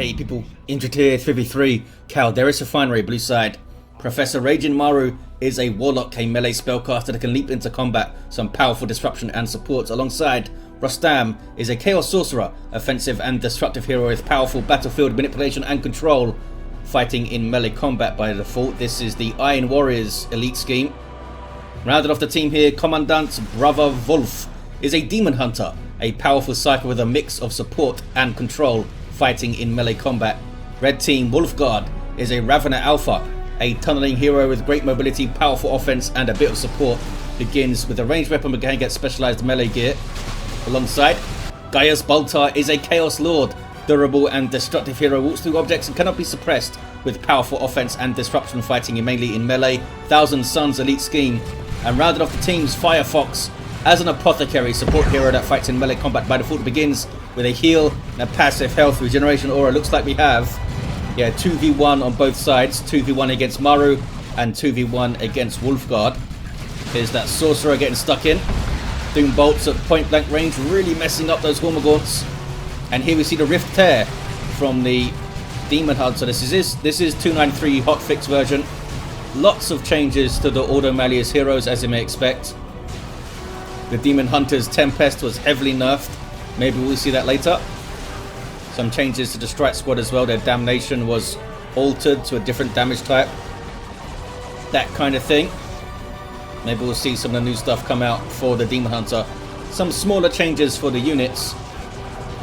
Hey people, Indrid here, 3v3, Calderis Refinery, blue side. Professor Ragin Maru is a Warlock, a melee spellcaster that can leap into combat, some powerful disruption and support. Alongside, Rostam is a Chaos Sorcerer, offensive and destructive hero with powerful battlefield manipulation and control, fighting in melee combat by default. This is the Iron Warriors elite scheme. Rounded off the team here, Kommandant Bruvah Vulf is a Daemonhunter, a powerful psyker with a mix of support and control, fighting in melee combat. Red team Wolfguard is a Ravener Alpha, a tunneling hero with great mobility, powerful offense and a bit of support. Begins with a ranged weapon but can get specialized melee gear. Alongside, Gaius Baltar is a Chaos Lord, durable and destructive hero, walks through objects and cannot be suppressed, with powerful offense and disruption, fighting mainly in melee. Thousand Suns elite scheme. And rounded off the teams, foxx as an Apothecary, support hero that fights in melee combat by default. Begins with a heal and a passive health regeneration aura. Looks like we have 2v1 on both sides, 2v1 against Maru and 2v1 against Wolfguard. Here's that Sorcerer getting stuck in. Doom bolts at point blank range, really messing up those Hormagaunts. And here we see the Rift Tear from the Daemonhunter. This is 293 Hotfix version. Lots of changes to the Ordo Malleus heroes, as you may expect. The Daemonhunter's Tempest was heavily nerfed. Maybe we'll see that later. Some changes to the Strike Squad as well. Their Damnation was altered to a different damage type. That kind of thing. Maybe we'll see some of the new stuff come out for the Daemonhunter. Some smaller changes for the units.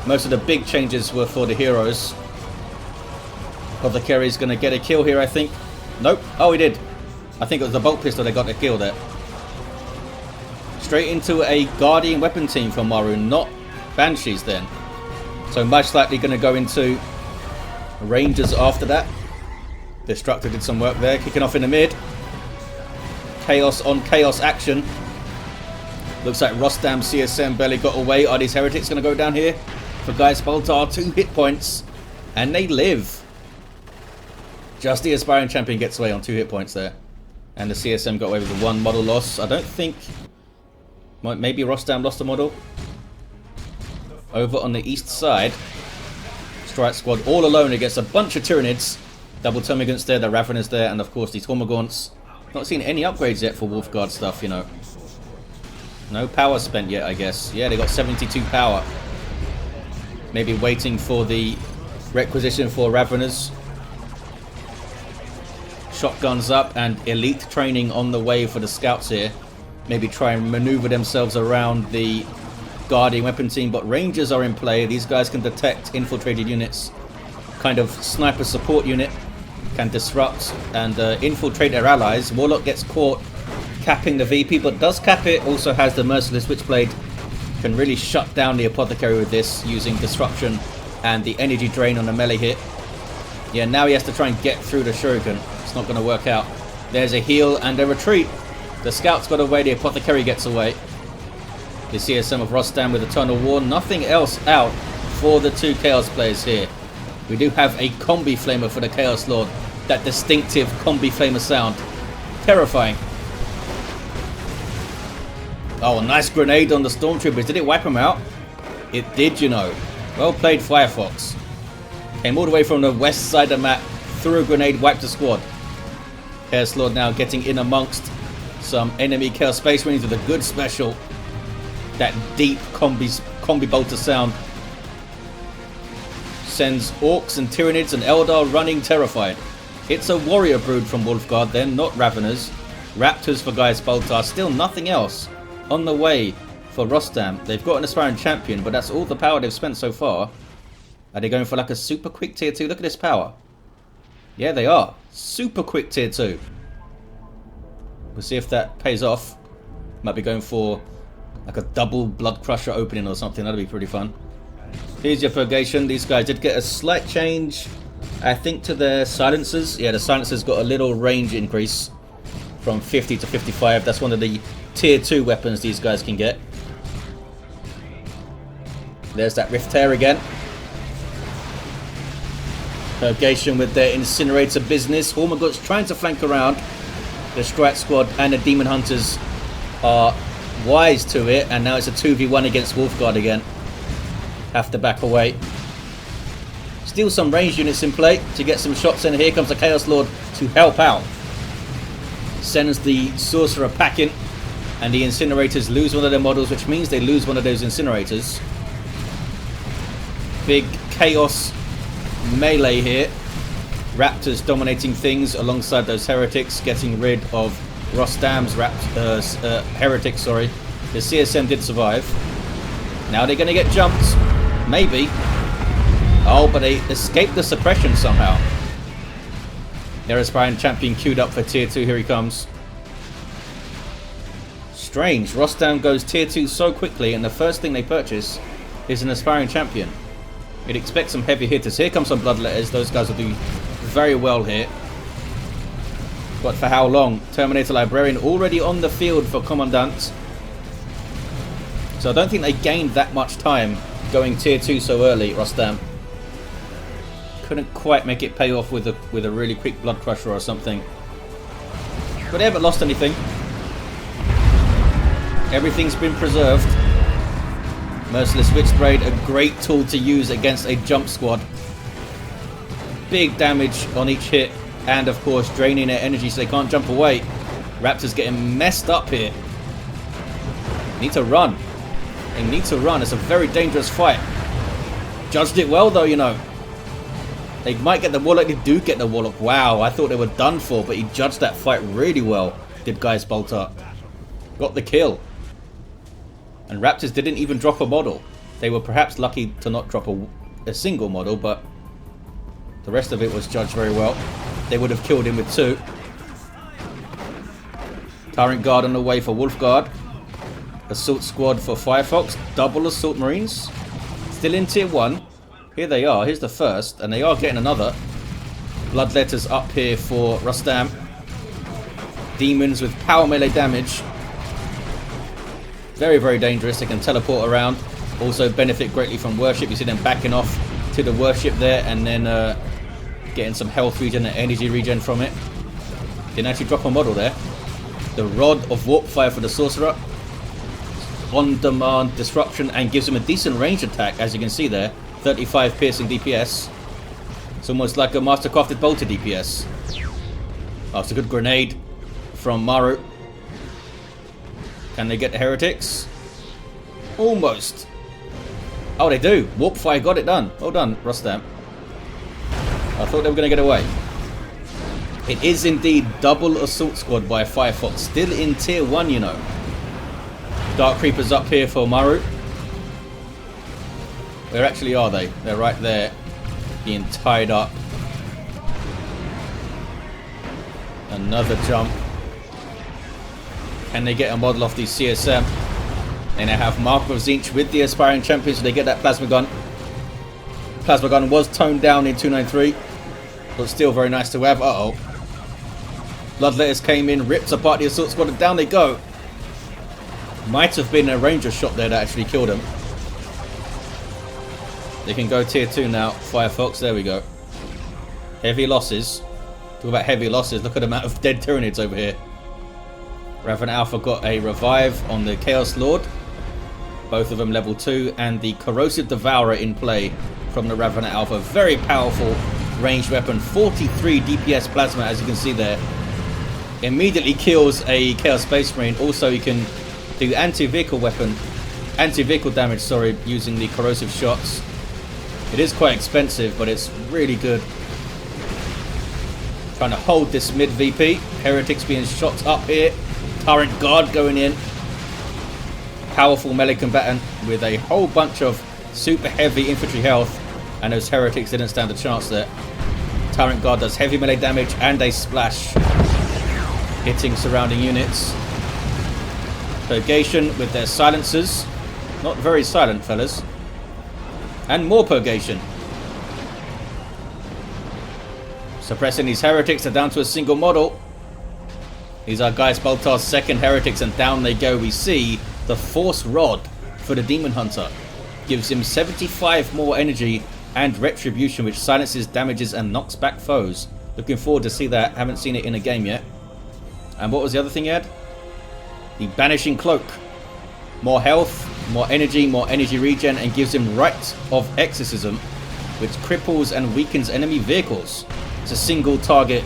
Most of the big changes were for the heroes. Apothecary's going to get a kill here, I think. Nope. Oh, he did. I think it was the bolt pistol that got the kill there. Straight into a Guardian weapon team for Maru, not Banshees then. So much likely going to go into Rangers after that. Destructor did some work there, kicking off in the mid. Chaos on chaos action. Looks like Rostam CSM barely got away. Are these heretics going to go down here? For Gaius Baltar, 2 hit points. And they live. Just the aspiring champion gets away on 2 hit points there. And the CSM got away with the 1 model loss. I don't think... Maybe Rostam lost a model. Over on the east side, Strike Squad all alone against a bunch of Tyranids. Double Termagants there, the Raveners there, and of course these Hormagaunts. Not seen any upgrades yet for Wolfguard stuff, you know. No power spent yet, I guess. Yeah, they got 72 power. Maybe waiting for the requisition for Raveners. Shotguns up and elite training on the way for the scouts here. Maybe try and maneuver themselves around the Guardian weapon team, but Rangers are in play. These guys can detect infiltrated units. Kind of sniper support unit. Can disrupt and infiltrate their allies. Warlock gets caught capping the VP, but does cap it. Also has the Merciless Witchblade. Can really shut down the Apothecary with this, using disruption and the energy drain on the melee hit. Yeah, now he has to try and get through the Shuriken. It's not going to work out. There's a heal and a retreat. The scouts got away, the Apothecary gets away. The CSM of Rostam with Eternal War. Nothing else out for the 2 Chaos players here. We do have a Combi Flamer for the Chaos Lord. That distinctive Combi Flamer sound. Terrifying. Oh, a nice grenade on the Stormtroopers. Did it wipe them out? It did, you know. Well played, foxx. Came all the way from the west side of the map. Threw a grenade, wiped the squad. Chaos Lord now getting in amongst some enemy Chaos Space Marines with a good special. That deep combi bolter sound sends Orcs and Tyranids and Eldar running terrified. It's a warrior brood from Wolfguard then, not Raveners. Raptors for Gaius Baltar. Still nothing else on the way for Rostam. They've got an aspiring champion, but that's all the power they've spent so far. Are they going for like a super quick tier 2? Look at this power. Yeah, they are. Super quick tier 2. We'll see if that pays off. Might be going for like a double Blood Crusher opening or something. That'll be pretty fun. Here's your Purgation. These guys did get a slight change, I think, to their silencers. Yeah, the silencers got a little range increase from 50 to 55. That's one of the tier 2 weapons these guys can get. There's that Rift Tear again. Purgation with their Incinerator business. Hormagaunts trying to flank around. The Strike Squad and the Daemonhunters are wise to it, and now it's a 2v1 against Wolfguard again. Have to back away. Still some ranged units in play to get some shots in. Here comes the Chaos Lord to help out. Sends the Sorcerer packing, and the Incinerators lose one of their models, which means they lose one of those Incinerators. Big Chaos melee here. Raptors dominating things alongside those Heretics, getting rid of Rostam's Heretics, sorry. The CSM did survive. Now they're going to get jumped. Maybe. Oh, but they escaped the suppression somehow. Their aspiring champion queued up for tier 2. Here he comes. Strange. Rostam goes tier 2 so quickly, and the first thing they purchase is an aspiring champion. You'd expect some heavy hitters. Here comes some Bloodletters. Those guys will do very well here. But for how long? Terminator Librarian already on the field for Kommandant. So I don't think they gained that much time going tier 2 so early, Rostam. Couldn't quite make it pay off with a really quick Blood Crusher or something. But they haven't lost anything. Everything's been preserved. Merciless Switchblade, a great tool to use against a jump squad. Big damage on each hit, and of course draining their energy so they can't jump away. Raptors getting messed up here. Need to run. They need to run. It's a very dangerous fight. Judged it well though, you know. They might get the Warlock. They do get the Warlock. Wow, I thought they were done for, but he judged that fight really well, did Gaius Baltar. Got the kill. And Raptors didn't even drop a model. They were perhaps lucky to not drop a single model, but the rest of it was judged very well. They would have killed him with 2. Tyrant Guard on the way for Wolfguard. Assault Squad for foxx. Double Assault Marines. Still in tier 1. Here they are. Here's the first, and they are getting another. Bloodletters up here for Rostam. Demons with power melee damage. Very, very dangerous. They can teleport around. Also benefit greatly from worship. You see them backing off to the worship there, and then getting some health regen and energy regen from it. Didn't actually drop a model there. The Rod of Warp Fire for the Sorcerer. On-demand disruption, and gives him a decent range attack, as you can see there. 35 piercing DPS. It's almost like a mastercrafted bolter DPS. Oh, it's a good grenade from Maru. Can they get the Heretics? Almost. Oh, they do. Warp Fire got it done. Well done, Rostam. I thought they were going to get away. It is indeed double Assault Squad by foxx. Still in tier 1, you know. Dark Creepers up here for Maru. Where actually are they? They're right there, being tied up. Another jump. Can they get a model off the CSM? And they have Mark of Zinch with the aspiring champion, so they get that plasma gun. Plasma gun was toned down in 293, but still very nice to have. Uh-oh. Bloodletters came in, ripped apart the assault squad, and down they go. Might have been a ranger shot there that actually killed him. They can go tier 2 now. foxx, there we go. Heavy losses. Talk about heavy losses. Look at the amount of dead Tyranids over here. Raven Alpha got a revive on the Chaos Lord. Both of them level 2. And the Corrosive Devourer in play from the Raven Alpha. Very powerful ranged weapon. 43 DPS plasma, as you can see there. Immediately kills a Chaos Space Marine. Also, you can do anti-vehicle damage, sorry, using the corrosive shots. It is quite expensive, but it's really good. Trying to hold this mid VP. Heretics being shot up here. Tyrant Guard going in. Powerful melee combatant with a whole bunch of super heavy infantry health. And those Heretics didn't stand a chance there. Tyrant Guard does heavy melee damage and a splash, hitting surrounding units. Purgation with their silencers. Not very silent, fellas. And more Purgation. Suppressing these Heretics. Are down to a single model. These are Gaius Baltar's second Heretics, and down they go. We see the Force Rod for the Daemonhunter. Gives him 75 more energy and Retribution, which silences, damages, and knocks back foes. Looking forward to see that. Haven't seen it in a game yet. And what was the other thing he had? The Banishing Cloak. More health, more energy regen, and gives him Rite of Exorcism. which cripples and weakens enemy vehicles. It's a single target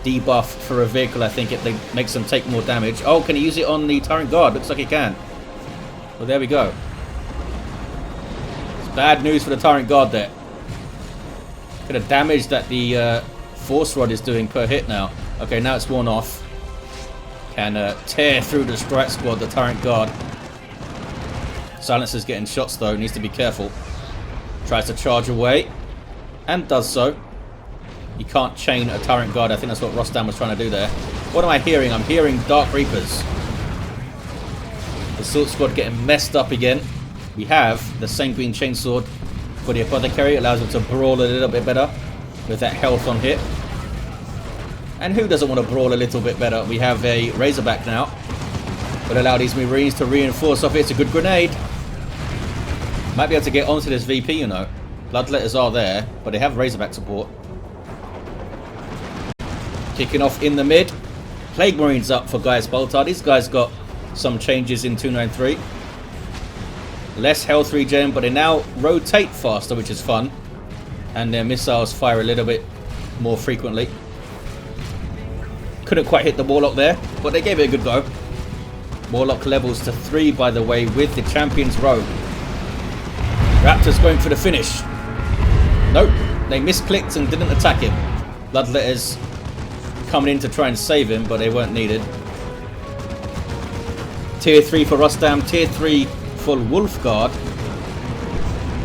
debuff for a vehicle. I think it makes them take more damage. Oh, can he use it on the Tyrant Guard? Looks like he can. Well, there we go. It's bad news for the Tyrant Guard there. Look at the damage that the Force Rod is doing per hit now. Okay, now it's worn off. Can tear through the Strike Squad, the Tyrant Guard. Silencer's getting shots though, needs to be careful. Tries to charge away, and does so. You can't chain a Tyrant Guard. I think that's what Rostam was trying to do there. What am I hearing? I'm hearing Dark Reapers. The Sword Squad getting messed up again. We have the Sanguine Chainsword for the Apothecary. It allows them to brawl a little bit better with that health on hit. And who doesn't want to brawl a little bit better? We have a Razorback now. Will allow these Marines to reinforce off it. It's a good grenade. Might be able to get onto this VP, you know. Bloodletters are there, but they have Razorback support. Kicking off in the mid. Plague Marines up for Gaius Baltar. These guys got some changes in 293. Less health regen, but they now rotate faster, which is fun. And their missiles fire a little bit more frequently. Couldn't quite hit the Warlock there, but they gave it a good go. Warlock levels to 3, by the way, with the Champion's Robe. Raptors going for the finish. Nope, they misclicked and didn't attack him. Bloodletters coming in to try and save him, but they weren't needed. Tier 3 for Rostam, Tier 3 for Wolfguard.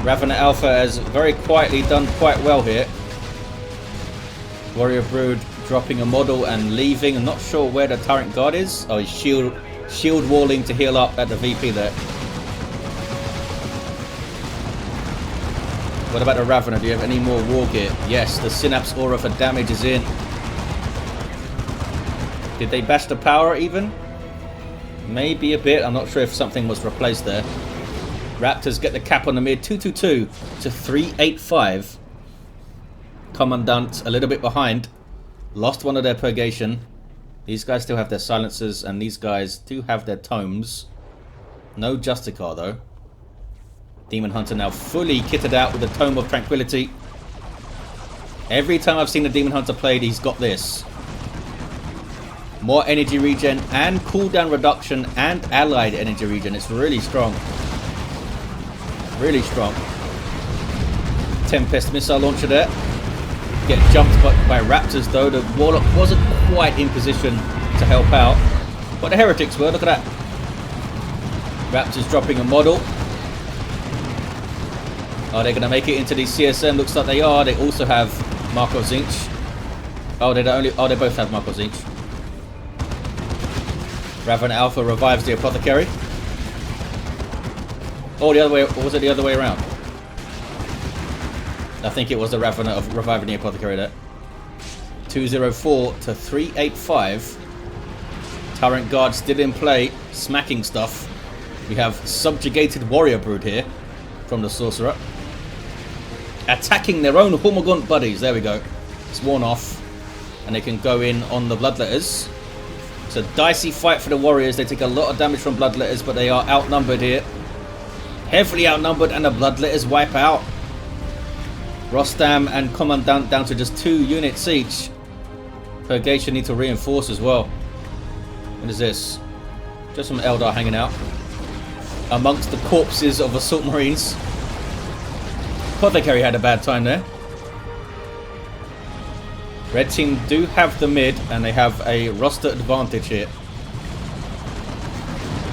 Ravenant Alpha has very quietly done quite well here. Warrior Brood dropping a model and leaving. I'm not sure where the Tyrant Guard is. Oh, he's shield walling to heal up at the VP there. What about the Ravener? Do you have any more war gear? Yes, the Synapse Aura for damage is in. Did they bash the power even? Maybe a bit. I'm not sure if something was replaced there. Raptors get the cap on the mid. 222 to 385. Kommandant a little bit behind. Lost one of their Purgation. These guys still have their silencers, and these guys do have their tomes. No Justicar though. Daemonhunter now fully kitted out with the Tome of Tranquility. Every time I've seen the Daemonhunter played, he's got this. More energy regen and cooldown reduction and allied energy regen. It's really strong. Really strong. Tempest missile launcher there. Get jumped by Raptors though. The Warlock wasn't quite in position to help out, but the Heretics were. Look at that. Raptors dropping a model. Are they going to make it into the CSM? Looks like they are. They also have Marco Zinch. Oh, they both have Marco Zinch. Ravenant Alpha revives the Apothecary. Oh, the other way. Or was it the other way around? I think it was the Ravener of reviving the Apothecary there. 204 to 385. Tyrant Guard still in play, smacking stuff. We have Subjugated Warrior Brood here from the Sorcerer. Attacking their own Hormagaunt buddies. There we go. It's worn off. And they can go in on the Bloodletters. It's a dicey fight for the Warriors. They take a lot of damage from Bloodletters, but they are outnumbered here. Heavily outnumbered, and the Bloodletters wipe out. Rostam and Kommandant down to just 2 units each. Purgation need to reinforce as well. What is this? Just some Eldar hanging out amongst the corpses of Assault Marines. Apothecary had a bad time there. Red team do have the mid, and they have a roster advantage here.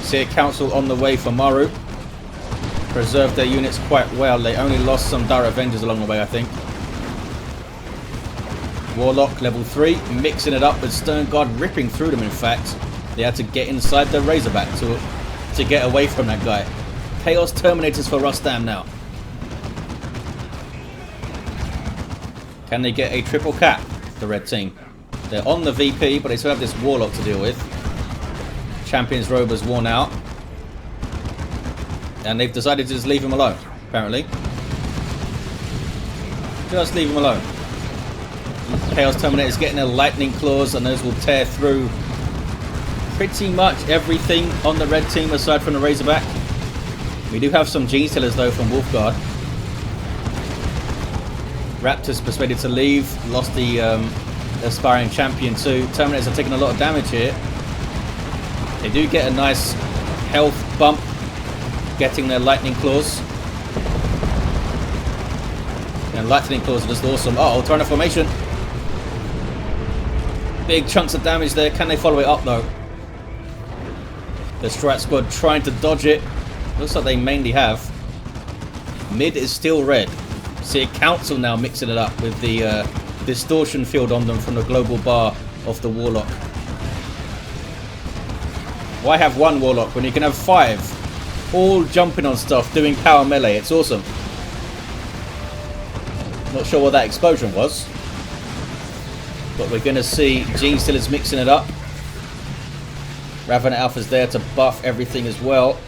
Seer Council on the way for Maru. Preserved their units quite well. They only lost some Dire Avengers along the way, I think. Warlock level 3, mixing it up with Stone Guard, ripping through them in fact. They had to get inside the Razorback to get away from that guy. Chaos Terminators for Rostam now. Can they get a triple cap, the red team? They're on the VP, but they still have this Warlock to deal with. Champion's Robe is worn out. And they've decided to just leave him alone, apparently. Just leave him alone. Chaos Terminator is getting a lightning claws, and those will tear through pretty much everything on the red team aside from the Razorback. We do have some Gene Stealers though from Wolfguard. Raptors persuaded to leave. Lost the aspiring champion too. Terminators are taking a lot of damage here. They do get a nice health bump, getting their lightning claws. And lightning claws are just awesome. Oh, Tyranids formation. Big chunks of damage there. Can they follow it up though? The Strat Squad trying to dodge it. Looks like they mainly have. Mid is still red. See a council now mixing it up with the distortion field on them from the global bar of the Warlock. Why have one Warlock when you can have 5? All jumping on stuff, doing power melee. It's awesome. Not sure what that explosion was. But we're going to see Gene still is mixing it up. Raven Alpha's there to buff everything as well.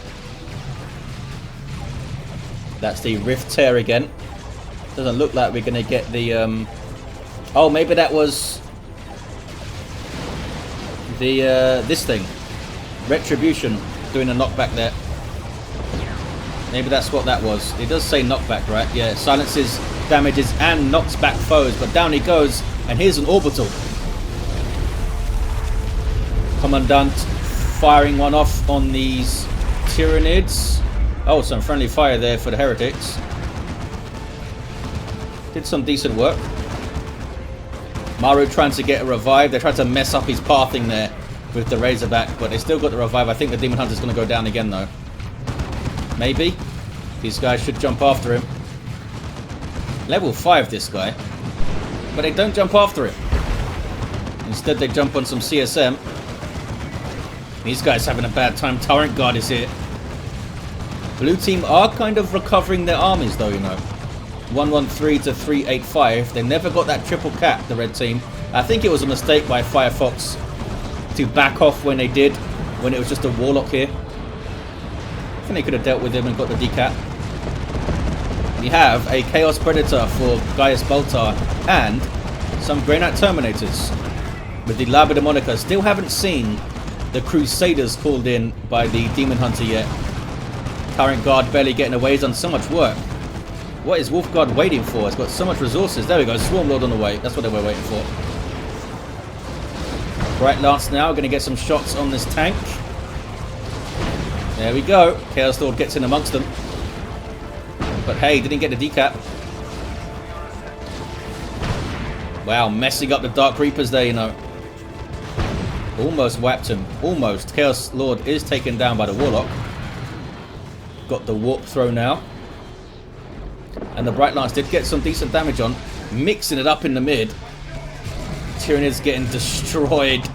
That's the Rift Tear again. Doesn't look like we're going to get the... Oh, maybe that was... the this thing. Retribution doing a knockback there. Maybe that's what that was. It does say knockback, right? Yeah, silences, damages, and knocks back foes. But down he goes, and here's an orbital. Kommandant firing one off on these Tyranids. Oh, some friendly fire there for the heretics. Did some decent work. Maru trying to get a revive. They tried to mess up his pathing there with the Razorback, but they still got the revive. I think the Daemonhunter is going to go down again though. Maybe. These guys should jump after him. Level 5 this guy. But they don't jump after him. Instead they jump on some CSM. These guys having a bad time. Torrent Guard is here. Blue team are kind of recovering their armies though, you know. 113 to 385. They never got that triple cap, the red team. I think it was a mistake by Firefox to back off when they did, when it was just a Warlock here. I think they could have dealt with him and got the decap. We have a Chaos Predator for Gaius Baltar and some Grey Knight Terminators with the Laba Demonica. Still haven't seen the Crusaders called in by the Daemonhunter yet. Current Guard barely getting away. He's done so much work. What is Wolfguard waiting for? It's got so much resources. There we go. Swarm Lord on the way. That's what they were waiting for. Bright Lance now. Going to get some shots on this tank. There we go. Chaos Lord gets in amongst them. But hey, didn't get the decap. Wow, messing up the Dark Reapers there, you know. Almost whacked him. Almost. Chaos Lord is taken down by the Warlock. Got the Warp Throw now. And the Bright Lance did get some decent damage on. Mixing it up in the mid. Tyranids getting destroyed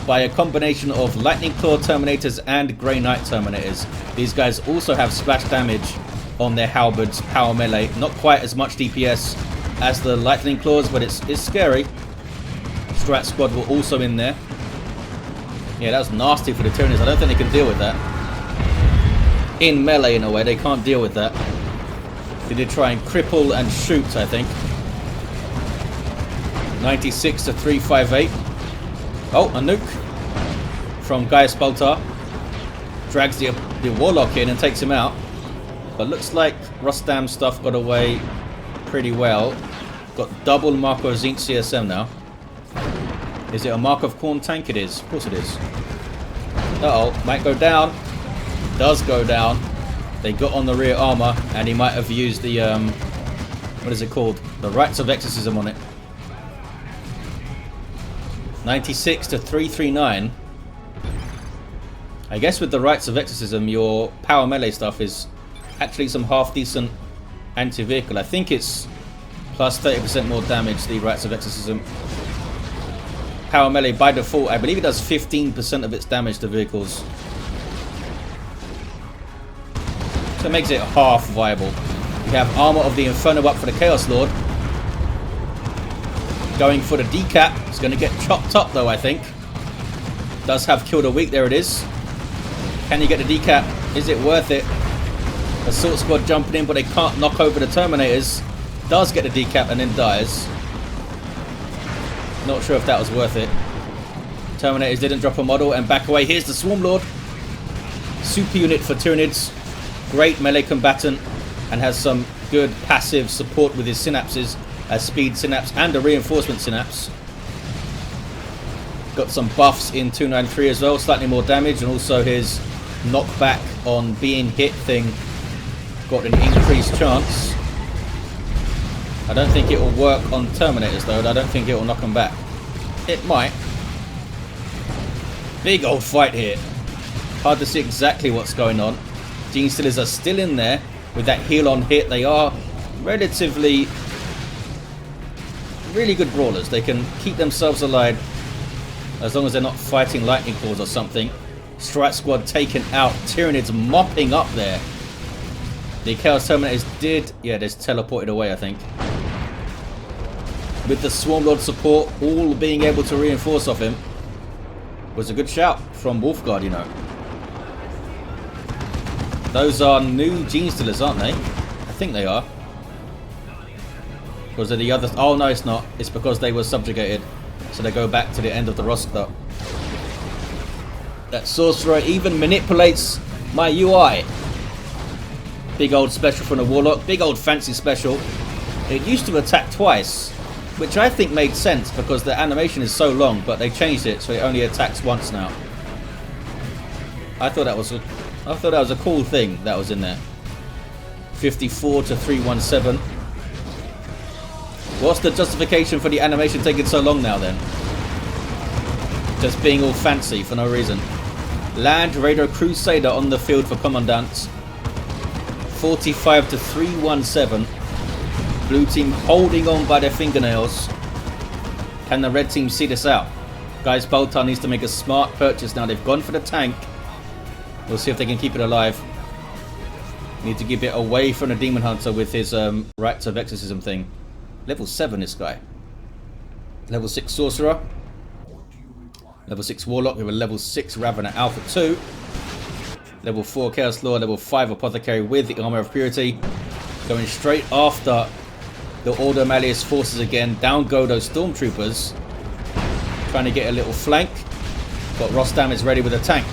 by a combination of Lightning Claw Terminators and Grey Knight Terminators. These guys also have splash damage on their halberds, power melee. Not quite as much DPS as the Lightning Claws, but it's scary. Strat Squad were also in there. Yeah, that was nasty for the Tyranids. I don't think they can deal with that. In melee, in a way, they can't deal with that. They did try and cripple and shoot, I think. 96 to 358. Oh, a nuke from Gaius Baltar. Drags the Warlock in and takes him out. But looks like Rostam stuff got away pretty well. Got double Marco Zinc CSM now. Is it a Mark of Khorne tank? It is. Of course it is. Uh-oh. Might go down. Does go down. They got on the rear armor, and he might have used the, what is it called? The Rites of Exorcism on it. 96 to 339. I guess with the Rites of Exorcism, your power melee stuff is actually some half-decent anti-vehicle. I think it's plus 30% more damage, the Rites of Exorcism. Power melee, by default, I believe it does 15% of its damage to vehicles. So it makes it half viable. We have Armor of the Inferno up for the Chaos Lord. Going for the decap. It's going to get chopped up though, I think. Does have Kill the Weak. There it is. Can you get the decap? Is it worth it? Assault Squad jumping in, but they can't knock over the Terminators. Does get the decap and then dies. Not sure if that was worth it. Terminators didn't drop a model and back away. Here's the Swarm Lord. Super unit for Tyranids. Great melee combatant and has some good passive support with his synapses. a speed synapse and a reinforcement synapse. Got some buffs in 293 as well, slightly more damage, and also his knockback on being hit thing got an increased chance. I don't think it will work on Terminators though. I don't think it will knock them back. It might. Big old fight here. Hard to see exactly what's going on. Gene Stealers are still in there with that heal on hit. They are relatively really good brawlers. They can keep themselves alive as long as they're not fighting lightning claws or something. Strike Squad taken out. Tyranids mopping up there. The Chaos Terminators did... yeah, they're teleported away, I think. With the Swarmlord support, all being able to reinforce off him. Was a good shout from Wolfguard, you know. Those are new Gene Stealers, aren't they? I think they are. Because they're the others... oh, no, it's not. It's because they were subjugated. So they go back to the end of the roster. That Sorcerer even manipulates my UI. Big old special from the Warlock. Big old fancy special. It used to attack twice, which I think made sense because the animation is so long, but they changed it so it only attacks once now. I thought that was a cool thing that was in there. 54 to 317. What's the justification for the animation taking so long now then? Just being all fancy for no reason. Land Raider Crusader on the field for Commandant. 45 to 317. Blue team holding on by their fingernails. Can the red team see this out? Gaius Baltar needs to make a smart purchase now. They've gone for the tank. We'll see if they can keep it alive. Need to give it away from the Daemonhunter with his rites of exorcism thing. Level 7 this guy. Level 6 Sorcerer. Level 6 Warlock with a level 6 Ravener Alpha 2. Level 4 Chaos Lord. Level 5 Apothecary with the Armor of Purity. Going straight after the Ordo Malleus forces again. Down go those Stormtroopers. Trying to get a little flank. But Rostam is ready with a tank.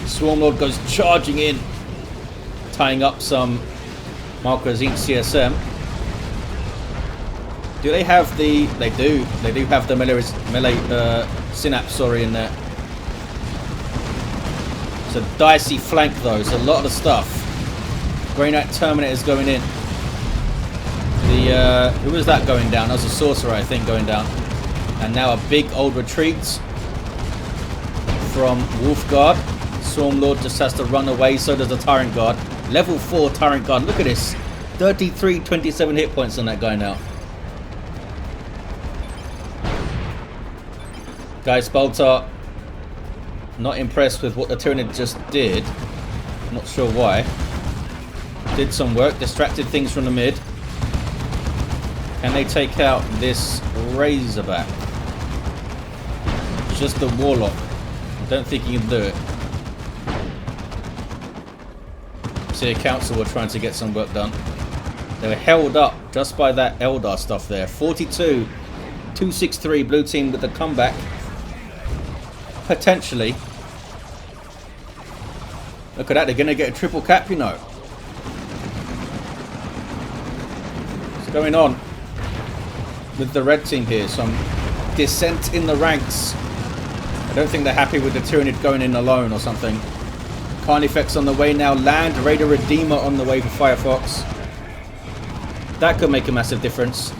Swarmlord goes charging in. Tying up some Markers Inc. CSM. Do they have the... they do. They do have the melee synapse, sorry, in there. It's a dicey flank though. It's a lot of stuff. Grey Knight Terminator's going in. The who was that going down? That was a Sorcerer, I think, going down. And now a big old retreat from Wolfguard. Swarmlord just has to run away. So does the Tyrant Guard. Level 4 Tyrant Guard. Look at this. 33, 27 hit points on that guy now. Gaius Baltar, not impressed with what the Tyranid just did. Not sure why. Did some work, distracted things from the mid. Can they take out this Razorback? Just the Warlock. Don't think he can do it. See, a council were trying to get some work done. They were held up just by that Eldar stuff there. 42, 263, blue team with the comeback. Potentially. Look at that, they're going to get a triple cap, you know. What's going on with the red team here? Some dissent in the ranks. I don't think they're happy with the Tyranid going in alone or something. Carnifex on the way now. Land Raider Redeemer on the way for Firefox. That could make a massive difference.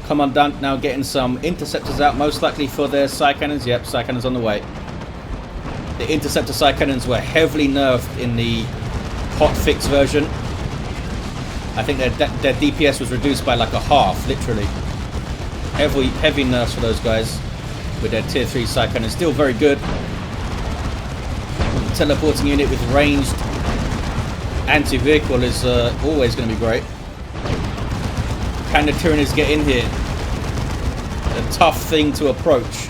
Kommandant now getting some interceptors out, most likely for their Psy Cannons. Yep, Psy Cannons on the way. The interceptor Psy Cannons were heavily nerfed in the Hotfix version. I think their DPS was reduced by like a half, literally. Heavy nerfs for those guys with their tier 3 Psy Cannons. Still very good. The teleporting unit with ranged anti-vehicle is always going to be great. Can the Tyranids get in here? A tough thing to approach.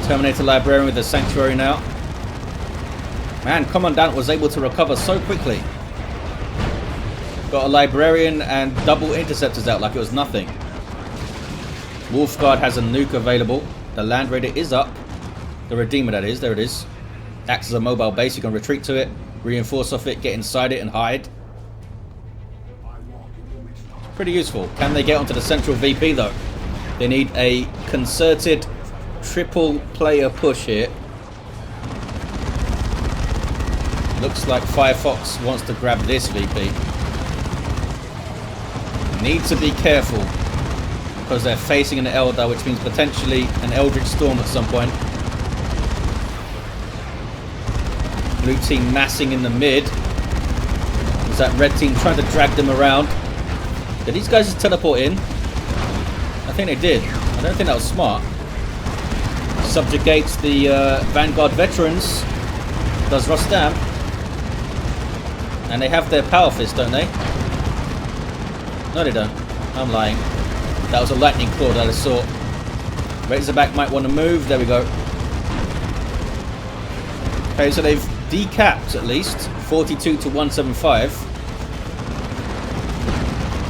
Terminator Librarian with the Sanctuary now. Man, Commandant was able to recover so quickly. Got a Librarian and double interceptors out like it was nothing. Wolfguard has a nuke available. The Land Raider is up. The Redeemer, that is. There it is. Acts as a mobile base. You can retreat to it, reinforce off it, get inside it and hide. Pretty useful. Can they get onto the central VP though? They need a concerted triple player push here. Looks like foxx wants to grab this VP. Need to be careful because they're facing an Eldar, which means potentially an Eldritch Storm at some point. Blue team massing in the mid. Is that red team trying to drag them around? Did these guys just teleport in? I think they did. I don't think that was smart. Subjugates the Vanguard veterans. Does Rostam. And they have their power fist, don't they? No, they don't. I'm lying. That was a lightning claw that I saw. Razorback might want to move. There we go. Okay, so they've decapped at least 42 to 175.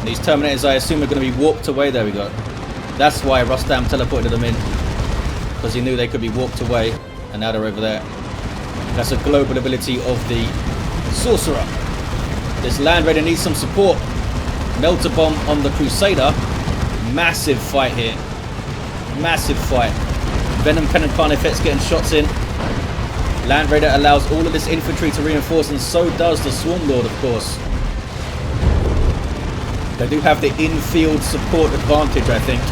These Terminators, I assume, are going to be warped away. There we go. That's why Rostam teleported them in, because he knew they could be warped away, and now they're over there. That's a global ability of the Sorcerer. This Land Raider needs some support. Melter Bomb on the Crusader. Massive fight here. Massive fight. Venom Cannon Carnifex getting shots in. Land Raider allows all of this infantry to reinforce, and so does the Swarm Lord, of course. They do have the infield support advantage, I think.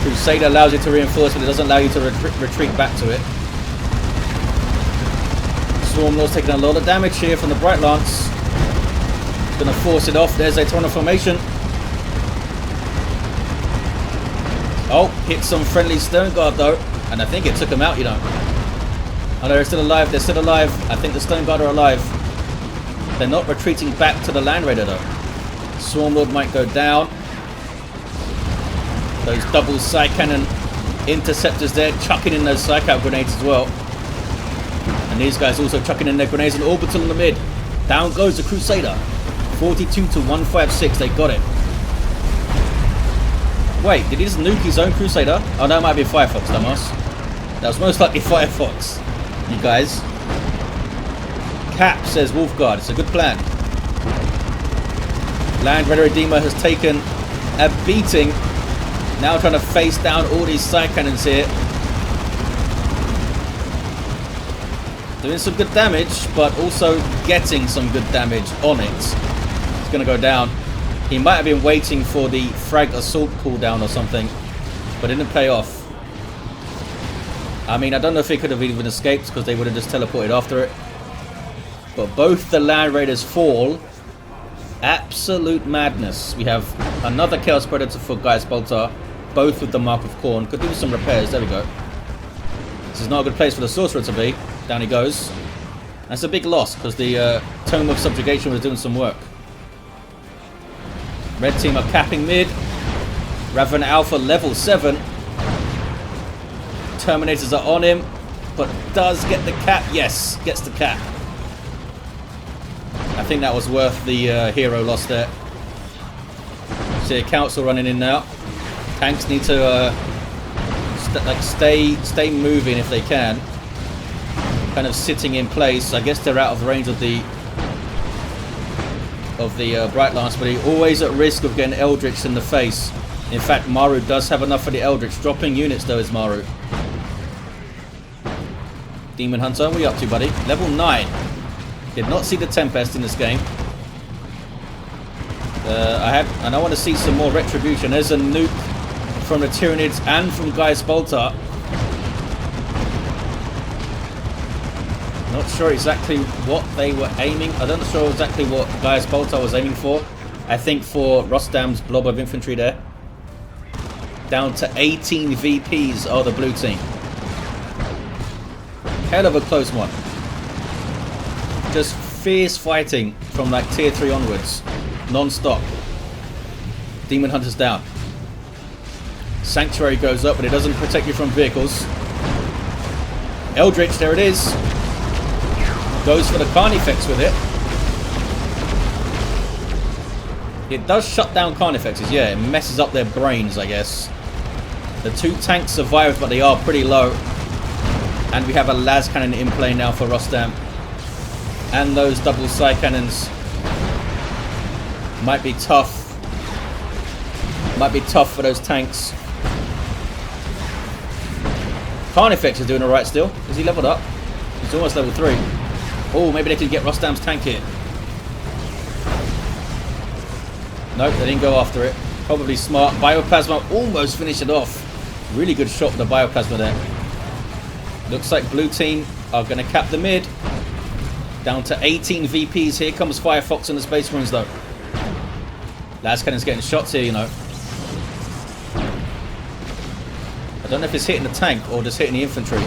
Crusader allows you to reinforce, but it doesn't allow you to retreat back to it. Swarm Lord's taking a lot of damage here from the Bright Lance. Gonna force it off. There's a Toronto formation. Oh, hit some friendly Stone Guard though. And I think it took them out, you know. Oh no, they're still alive. They're still alive. I think the Stone Guard are alive. They're not retreating back to the Land Raider though. Swarm Lord might go down. Those double Psy Cannon interceptors there, chucking in those Psych Out grenades as well. And these guys also chucking in their grenades and orbital in the mid. Down goes the Crusader. 42 to 156. They got it. Wait, did he just nuke his own Crusader? Oh, that might be foxx, dumbass. That was most likely foxx. You guys. Cap says Wolfguard. It's a good plan. Land Raider Redeemer has taken a beating. Now trying to face down all these side cannons here. Doing some good damage, but also getting some good damage on it. It's going to go down. He might have been waiting for the frag assault cooldown or something, but didn't pay off. I mean, I don't know if he could have even escaped because they would have just teleported after it. But both the Land Raiders fall. Absolute madness. We have another Chaos Predator for Gaius Baltar, both with the Mark of Khorne. Could do some repairs. There we go. This is not a good place for the Sorcerer to be. Down he goes. That's a big loss because the Tome of Subjugation was doing some work. Red team are capping mid. Raven Alpha level 7. Terminators are on him, but does get the cap. Yes, gets the cap. I think that was worth the hero loss there. See a council running in now. Tanks need to stay moving if they can. Kind of sitting in place. I guess they're out of range of the Bright Lance, but he's always at risk of getting Eldritch in the face. In fact, Maru does have enough for the Eldritch. Dropping units though is Maru. Daemonhunter, what are you up to, buddy? Level 9. Did not see the Tempest in this game. And I want to see some more Retribution. There's a nuke from the Tyranids and from Gaius Baltar. Not sure exactly what they were aiming. I don't know exactly what Gaius Baltar was aiming for. I think for Rostam's blob of infantry there. Down to 18 VPs are the blue team. Hell of a close one. Just fierce fighting from like tier 3 onwards. Non-stop. Daemonhunter's down. Sanctuary goes up, but it doesn't protect you from vehicles. Eldritch, there it is. Goes for the Carnifex with it. It does shut down Carnifexes, yeah. It messes up their brains, I guess. The 2 tanks survived, but they are pretty low. And we have a las cannon in play now for Rostam. And those double side cannons. Might be tough. Might be tough for those tanks. Carnifex is doing alright still. Is he leveled up? He's almost level 3. Oh, maybe they can get Rostam's tank here. Nope, they didn't go after it. Probably smart. Bioplasma almost finished it off. Really good shot with the Bioplasma there. Looks like blue team are going to cap the mid. Down to 18 VPs. Here comes Firefox and the Space Marines though. Las Cannon's getting shots here, you know. I don't know if it's hitting the tank or just hitting the infantry.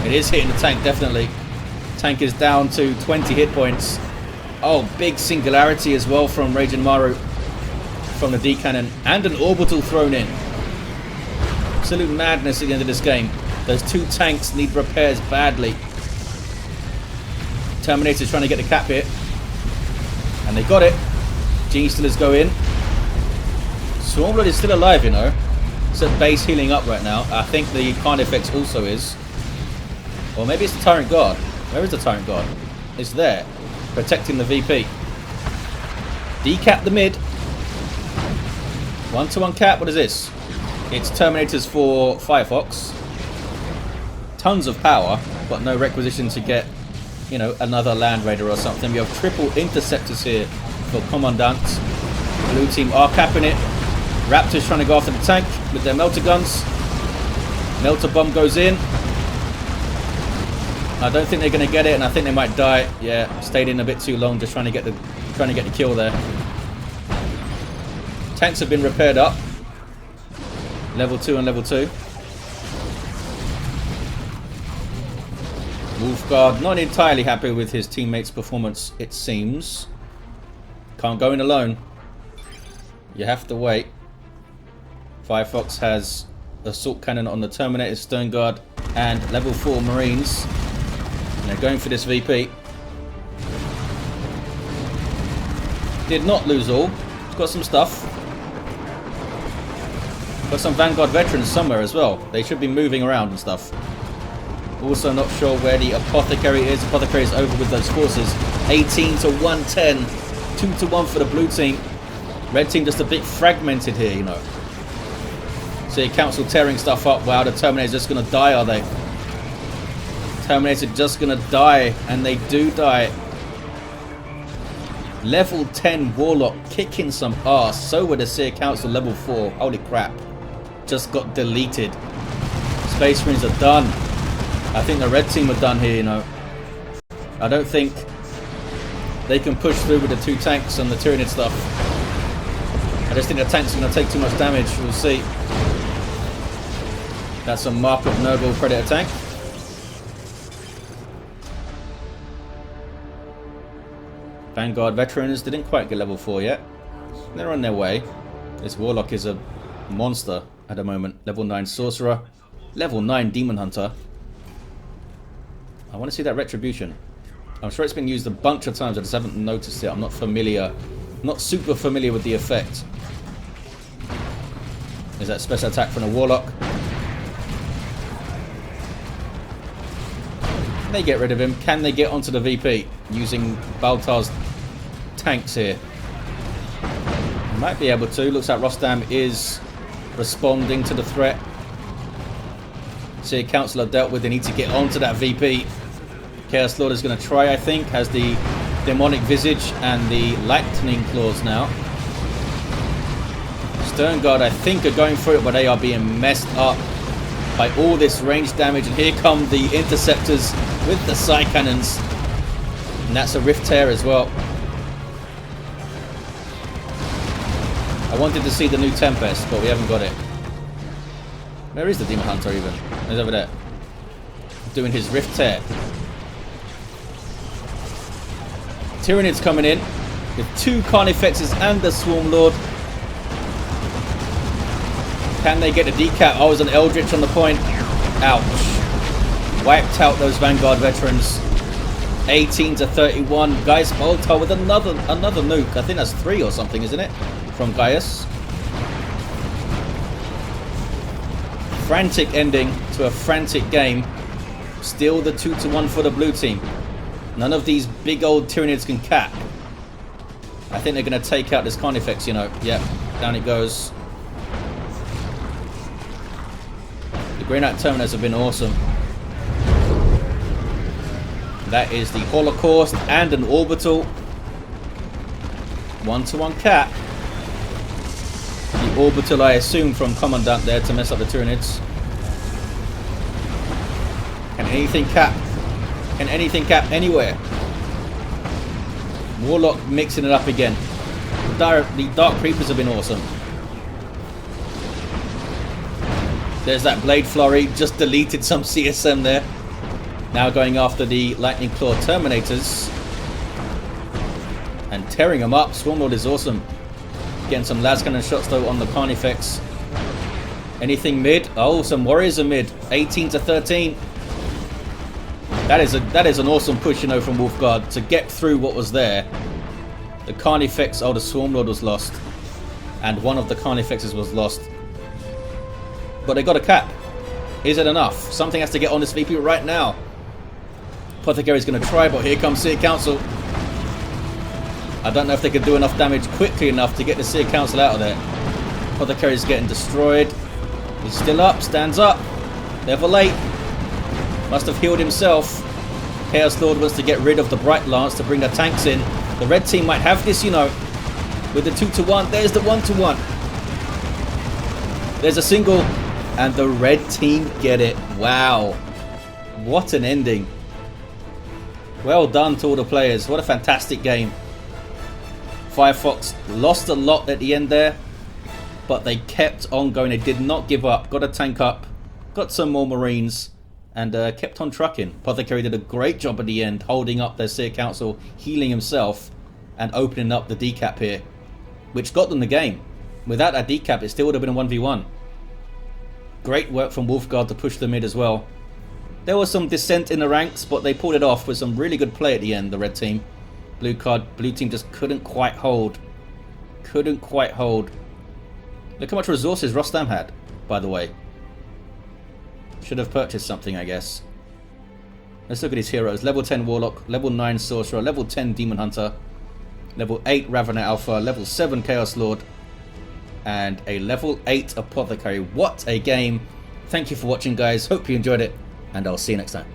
It is hitting the tank, definitely. Tank is down to 20 hit points. Oh, big singularity as well from Ragin Maru. From the D-Cannon. And an orbital thrown in. Absolute madness at the end of this game. Those two tanks need repairs badly. Terminator's trying to get the cap hit. And they got it. Genestealers go in. Swarmlord is still alive, you know. It's at base healing up right now. I think the Carnifex also is. Or maybe it's the Tyrant Guard. Where is the Tyrant Guard? It's there. Protecting the VP. Decap the mid. 1-to-1 cap. What is this? It's Terminators for Firefox. Tons of power, but no requisition to get, you know, another Land Raider or something. We have triple interceptors here for Kommandant. Blue team are capping it. Raptors trying to go after the tank with their melter guns. Melter bomb goes in. I don't think they're going to get it, and I think they might die. Yeah, stayed in a bit too long, just trying to get the kill there. Tanks have been repaired up. Level 2 and level 2. Wolfguard not entirely happy with his teammates' performance, it seems. Can't go in alone. You have to wait. Firefox has assault cannon on the Terminator, Stone Guard, and level 4 Marines. And they're going for this VP. Did not lose all. He's got some stuff. Got some Vanguard veterans somewhere as well. They should be moving around and stuff. Also not sure where the Apothecary is. Apothecary is over with those forces. 18 to 110. 2-to-1 for the blue team. Red team just a bit fragmented here, you know. See Council tearing stuff up. Wow, the Terminator's just going to die, are they? Terminator just going to die. And they do die. Level 10 Warlock kicking some ass. So were the Seer Council level 4. Holy crap. Just got deleted. Space Marines are done. I think the red team are done here, you know. I don't think they can push through with the two tanks and the Tyranid stuff. I just think the tanks are going to take too much damage. We'll see. That's a mark of noble Predator tank. Vanguard veterans didn't quite get level 4 yet. They're on their way. This Warlock is a monster at the moment. Level 9 Sorcerer. Level 9 Daemonhunter. I want to see that Retribution. I'm sure it's been used a bunch of times. I just haven't noticed it. I'm not familiar. Not super familiar with the effect. Is that special attack from a Warlock? Can they get rid of him? Can they get onto the VP using Baltar's tanks here? Might be able to. Looks like Rostam is responding to the threat. See, Councillor dealt with. They need to get onto that VP. Chaos Lord is going to try, I think. Has the Demonic Visage and the Lightning Claws now. Stern Guard, I think, are going through it, but they are being messed up by all this range damage. And here come the Interceptors with the Psy Cannons. And that's a Rift Tear as well. I wanted to see the new Tempest, but we haven't got it. Where is the Daemonhunter even? He's over there. Doing his Rift Tear. Tyranids coming in with 2 Carnifexes and the Swarm Lord. Can they get the decap? Oh, it was an Eldritch on the point. Ouch. Wiped out those Vanguard veterans. 18 to 31. Gaius Baltar with another nuke. I think that's 3 or something, isn't it? From Gaius. Frantic ending to a frantic game. Still the 2-to-1 for the blue team. None of these big old Tyranids can cap. I think they're going to take out this Carnifex, you know. Yep, down it goes. The Grey Knight Terminators have been awesome. That is the Holocaust and an Orbital. 1-to-1 cap. The Orbital, I assume, from Kommandant there to mess up the Tyranids. Can anything cap? Can anything cap anywhere? Warlock mixing it up again. The Dark Creepers have been awesome. There's that Blade Flurry. Just deleted some CSM there. Now going after the Lightning Claw Terminators. And tearing them up. Swarmlord is awesome. Getting some Lascannon shots though on the Carnifex. Anything mid? Oh, some Warriors are mid. 18 to 13. That is an awesome push, you know, from Wolfguard to get through what was there. The Carnifex, oh, the Swarmlord was lost. And one of the Carnifexes was lost. But they got a cap. Is it enough? Something has to get on this VP right now. Apothecary's going to try, but here comes Seer Council. I don't know if they could do enough damage quickly enough to get the Seer Council out of there. Apothecary's getting destroyed. He's still up, stands up. Level 8. Must have healed himself. Chaos Lord wants to get rid of the Bright Lance to bring the tanks in. The red team might have this, you know. With the 2-to-1. There's the 1-to-1. There's a single. And the red team get it. Wow. What an ending. Well done to all the players. What a fantastic game. Foxx lost a lot at the end there. But they kept on going. They did not give up. Got a tank up. Got some more Marines. And kept on trucking. Apothecary did a great job at the end, holding up their Seer Council, healing himself, and opening up the decap here, which got them the game. Without that decap, it still would have been a 1v1. Great work from Wolfguard to push the mid as well. There was some dissent in the ranks, but they pulled it off with some really good play at the end, the red team. Blue team just couldn't quite hold. Couldn't quite hold. Look how much resources Rostam had, by the way. Should have purchased something, I guess. Let's look at his heroes. Level 10 Warlock, level 9 Sorcerer, level 10 Daemonhunter, level 8 Ravener Alpha, level 7 Chaos Lord, and a level 8 Apothecary. What a game. Thank you for watching, guys. Hope you enjoyed it, and I'll see you next time.